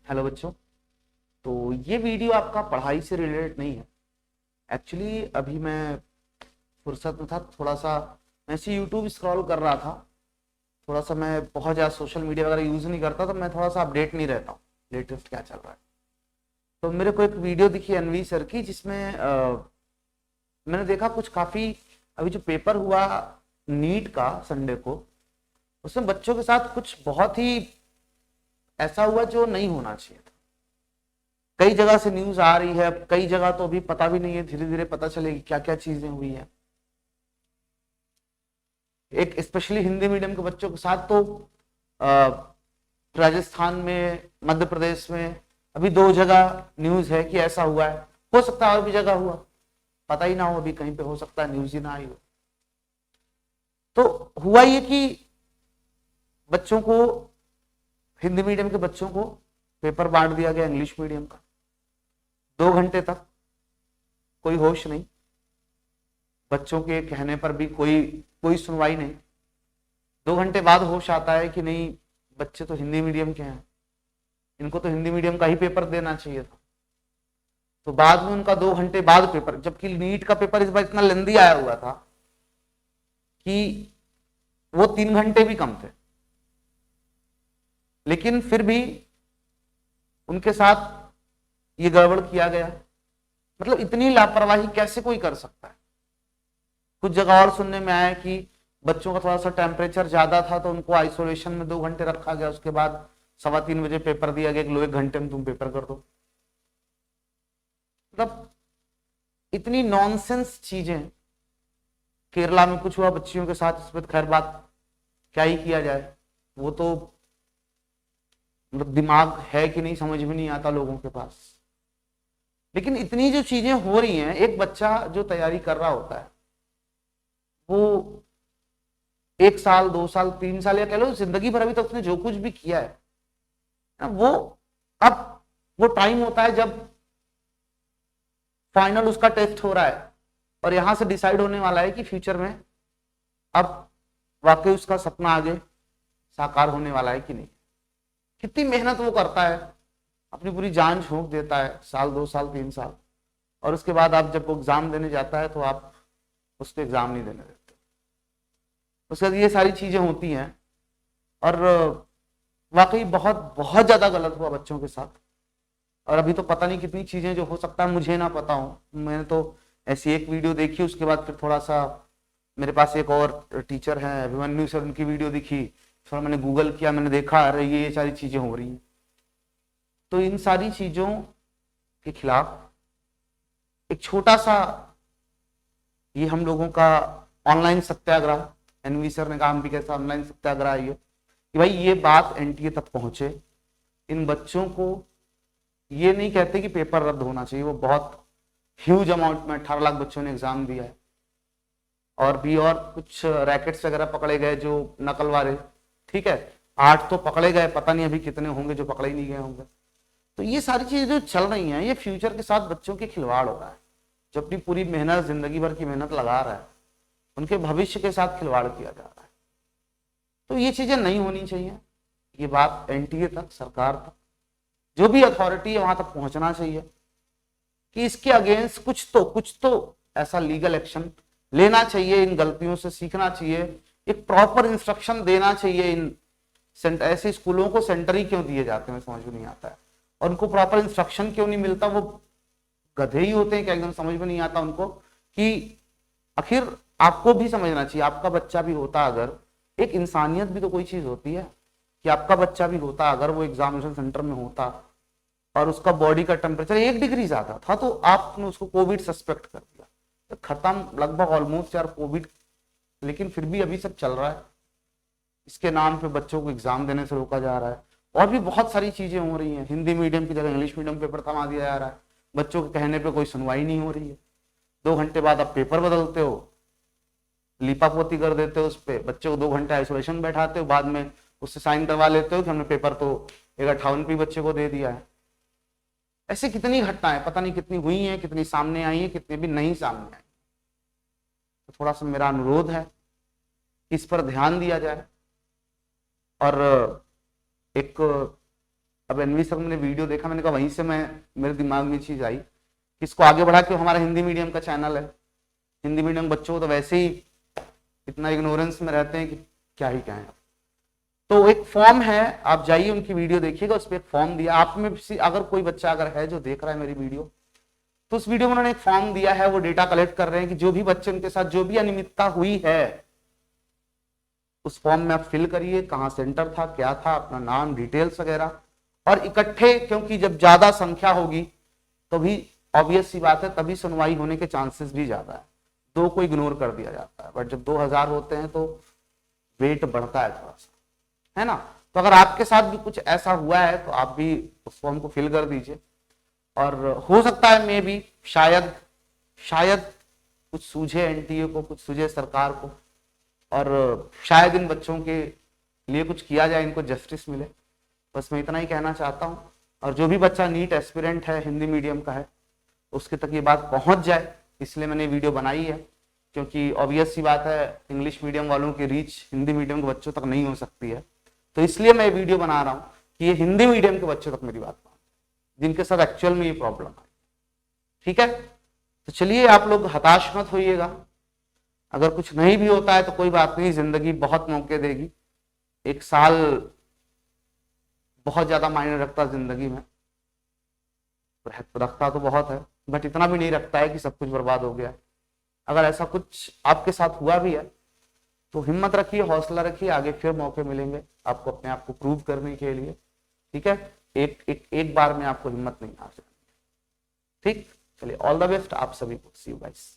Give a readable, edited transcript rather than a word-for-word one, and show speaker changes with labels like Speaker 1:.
Speaker 1: Hello बच्चों। तो ये वीडियो आपका पढ़ाई से रिलेटेड नहीं है। एक्चुअली अभी मैं फुर्सत में था, थोड़ा सा मैं ऐसे यूट्यूब स्क्रॉल कर रहा था। थोड़ा सा मैं बहुत ज़्यादा सोशल मीडिया वगैरह यूज़ नहीं करता, तो मैं थोड़ा सा अपडेट नहीं रहता हूँ लेटेस्ट क्या चल रहा है। तो मेरे को एक वीडियो दिखी एनवी सर की, जिसमें मैंने देखा कुछ काफ़ी, अभी जो पेपर हुआ नीट का संडे को, उसमें बच्चों के साथ कुछ बहुत ही ऐसा हुआ जो नहीं होना चाहिए था। कई जगह से न्यूज आ रही है, कई जगह तो अभी पता भी नहीं है, धीरे धीरे पता चलेगी क्या क्या चीजें हुई हैं। एक स्पेशली हिंदी मीडियम के बच्चों के साथ तो अ, राजस्थान में, मध्य प्रदेश में अभी 2 जगह न्यूज है कि ऐसा हुआ है। हो सकता है और भी जगह हुआ, पता ही ना हो, अभी कहीं पे हो सकता है न्यूज ही ना आई हो। तो हुआ ये कि बच्चों को, हिंदी मीडियम के बच्चों को पेपर बांट दिया गया इंग्लिश मीडियम का। 2 घंटे तक कोई होश नहीं, बच्चों के कहने पर भी कोई कोई सुनवाई नहीं। 2 घंटे बाद होश आता है कि नहीं, बच्चे तो हिंदी मीडियम के हैं, इनको तो हिंदी मीडियम का ही पेपर देना चाहिए था। तो बाद में उनका 2 घंटे बाद पेपर, जबकि नीट का पेपर इस बार इतना लेंदी आया हुआ था कि वो 3 घंटे भी कम थे, लेकिन फिर भी उनके साथ ये गड़बड़ किया गया। मतलब इतनी लापरवाही कैसे कोई कर सकता है। कुछ जगह और सुनने में आया कि बच्चों का थोड़ा सा टेम्परेचर ज्यादा था तो उनको आइसोलेशन में 2 घंटे रखा गया, उसके बाद 3:15 बजे पेपर दिया गया कि लो 1 घंटे में तुम पेपर कर दो। मतलब इतनी नॉनसेंस चीजें। केरला में कुछ हुआ बच्चियों के साथ, इस पर खैर बात क्या ही किया जाए, वो तो मतलब दिमाग है कि नहीं समझ में नहीं आता लोगों के पास। लेकिन इतनी जो चीजें हो रही हैं, एक बच्चा जो तैयारी कर रहा होता है वो 1 साल 2 साल 3 साल या कह लो जिंदगी भर अभी तक उसने जो कुछ भी किया है ना, वो अब वो टाइम होता है जब फाइनल उसका टेस्ट हो रहा है और यहां से डिसाइड होने वाला है कि फ्यूचर में अब वाकई उसका सपना आगे साकार होने वाला है कि नहीं। कितनी मेहनत वो करता है, अपनी पूरी जान झोंक देता है, साल 2 साल 3 साल, और उसके बाद आप जब वो एग्जाम देने जाता है तो आप उसको एग्जाम नहीं देने देते। उसके बाद ये सारी चीजें होती हैं और वाकई बहुत बहुत ज्यादा गलत हुआ बच्चों के साथ। और अभी तो पता नहीं कितनी चीजें जो हो सकता है मुझे ना पता हो। मैंने तो ऐसी एक वीडियो देखी, उसके बाद फिर थोड़ा सा मेरे पास एक और टीचर हैं अभिमन्यु सर, उनकी वीडियो दिखी, थोड़ा मैंने गूगल किया, मैंने देखा अरे ये सारी चीजें हो रही हैं। तो इन सारी चीजों के खिलाफ एक छोटा सा ये हम लोगों का ऑनलाइन सत्याग्रह, एनवी सर ने कहा हम भी कैसा ऑनलाइन सत्याग्रह ये कि भाई ये बात एनटीए तक पहुंचे। इन बच्चों को ये नहीं कहते कि पेपर रद्द होना चाहिए, वो बहुत ह्यूज अमाउंट में 18 लाख बच्चों ने एग्जाम दिया है, और भी और कुछ रैकेट्स वगैरह पकड़े गए जो नकल वाले, ठीक है, 8 तो पकड़े गए, पता नहीं अभी कितने होंगे जो पकड़े ही नहीं गए होंगे। तो ये सारी चीजें जो चल रही हैं, ये फ्यूचर के साथ बच्चों के खिलवाड़ हो रहा है। जो अपनी पूरी मेहनत, जिंदगी भर की मेहनत लगा रहा है, उनके भविष्य के साथ खिलवाड़ किया जा रहा है। तो ये चीजें नहीं होनी चाहिए। ये बात एनटीए तक, सरकार तक, जो भी अथॉरिटी है वहां तक पहुंचना चाहिए कि इसके अगेंस्ट कुछ तो ऐसा लीगल एक्शन लेना चाहिए, इन गलतियों से सीखना चाहिए, एक प्रॉपर इंस्ट्रक्शन देना चाहिए। इन ऐसे स्कूलों को सेंटर ही क्यों दिए जाते हैं समझ में नहीं आता है, और उनको प्रॉपर इंस्ट्रक्शन क्यों नहीं मिलता। वो गधे ही होते हैं क्या, एकदम समझ में नहीं आता उनको कि आखिर आपको भी समझना चाहिए, आपका बच्चा भी होता अगर, एक इंसानियत भी तो कोई चीज होती है कि आपका बच्चा भी होता अगर वो एग्जामिनेशन सेंटर में होता और उसका बॉडी का टेम्परेचर 1 डिग्री ज्यादा था तो आपने उसको कोविड सस्पेक्ट कर दिया, तो खत्म लगभग ऑलमोस्ट यार कोविड। लेकिन फिर भी अभी सब चल रहा है, इसके नाम पे बच्चों को एग्जाम देने से रोका जा रहा है। और भी बहुत सारी चीजें हो रही हैं, हिंदी मीडियम की जगह इंग्लिश मीडियम पेपर थमा दिया जा रहा है, बच्चों के कहने पे कोई सुनवाई नहीं हो रही है। 2 घंटे बाद आप पेपर बदलते हो, लीपापोती कर देते हो उस पर, बच्चे को 2 घंटे आइसोलेशन बैठाते हो, बाद में उससे साइन करवा लेते हो कि हमने पेपर तो 1/58 बच्चे को दे दिया है। ऐसे कितनी घटनाएं पता नहीं कितनी हुई हैं, कितनी सामने आई हैं, कितनी भी नहीं सामने आई। तो थोड़ा सा मेरा अनुरोध है इस पर ध्यान दिया जाए और एक अब एनवी सर मैंने वीडियो देखा, मैंने कहा वहीं से मेरे दिमाग में चीज आई कि इसको आगे बढ़ा के, हमारा हिंदी मीडियम का चैनल है, हिंदी मीडियम बच्चों को तो वैसे ही इतना इग्नोरेंस में रहते हैं कि क्या ही कहें। तो एक फॉर्म है, आप जाइए उनकी वीडियो देखिएगा, उस पर एक फॉर्म दिया। आप में अगर कोई बच्चा अगर है जो देख रहा है मेरी वीडियो, तो उस वीडियो में उन्होंने एक फॉर्म दिया है, वो डेटा कलेक्ट कर रहे हैं कि जो भी बच्चे उनके साथ जो भी अनियमितता हुई है, उस फॉर्म में आप फिल करिए, कहाँ सेंटर था, क्या था, अपना नाम, डिटेल्स वगैरह, और इकट्ठे, क्योंकि जब ज्यादा संख्या होगी तो भी ऑब्वियस सी बात है तभी सुनवाई होने के चांसेस भी ज्यादा है। 2 को इग्नोर कर दिया जाता है, बट जब 2000 होते हैं तो वेट बढ़ता है थोड़ा सा, है ना। तो अगर आपके साथ भी कुछ ऐसा हुआ है तो आप भी उस फॉर्म को फिल कर दीजिए, और हो सकता है मे भी शायद कुछ सूझे एनटीए को, कुछ सूझे सरकार को, और शायद इन बच्चों के लिए कुछ किया जाए, इनको जस्टिस मिले। बस मैं इतना ही कहना चाहता हूँ। और जो भी बच्चा नीट एस्पिरेंट है, हिंदी मीडियम का है, उसके तक ये बात पहुंच जाए, इसलिए मैंने वीडियो बनाई है, क्योंकि ऑब्वियस सी बात है इंग्लिश मीडियम वालों की रीच हिंदी मीडियम के बच्चों तक नहीं हो सकती है। तो इसलिए मैं वीडियो बना रहा हूँ कि ये हिंदी मीडियम के बच्चों तक मेरी बात पहुंचे, जिनके साथ एक्चुअल में ये प्रॉब्लम है। ठीक है, तो चलिए, आप लोग हताश मत होइएगा। अगर कुछ नहीं भी होता है तो कोई बात नहीं, जिंदगी बहुत मौके देगी। 1 साल बहुत ज्यादा मायने रखता जिंदगी में, रखता तो बहुत है, बट इतना भी नहीं रखता है कि सब कुछ बर्बाद हो गया। अगर ऐसा कुछ आपके साथ हुआ भी है तो हिम्मत रखिए, हौसला रखिए, आगे फिर मौके मिलेंगे आपको अपने आप को प्रूव करने के लिए। ठीक है, एक बार में आपको हिम्मत नहीं हार जानी। ठीक, चलिए, ऑल द बेस्ट आप सभी को, सी यू गाइस।